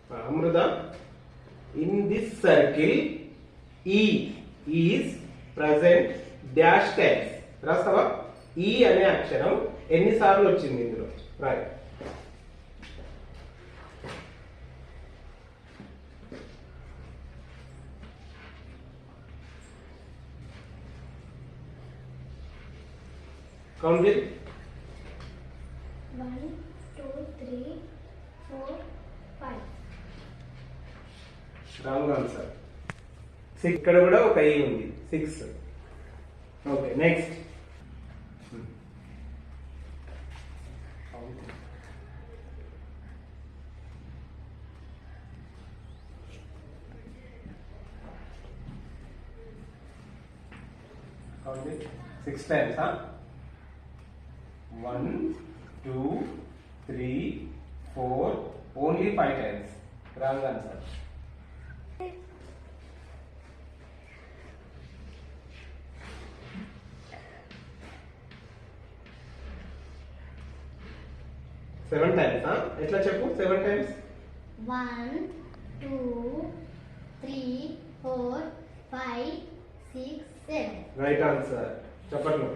Amruta, in this circle E is present dash times. రాస్తావా? E అనే అక్షరం ఎన్నిసార్లు వచ్చింది ఇందులో? Right. Count it. 1, 2, 3, 4, 5. Wrong answer. 6 ఇక్కడ కూడా ఒక E ఉంది. 6. Okay, next. Count it. 6 times, huh? 1, 2, 3, 4, only 5 times. Wrong answer. Seven times, huh? ఎట్లా చెప్పు? 7 times. 1, 2, 3, 4, 5, 6, 7. Right answer. చెప్పట్లు.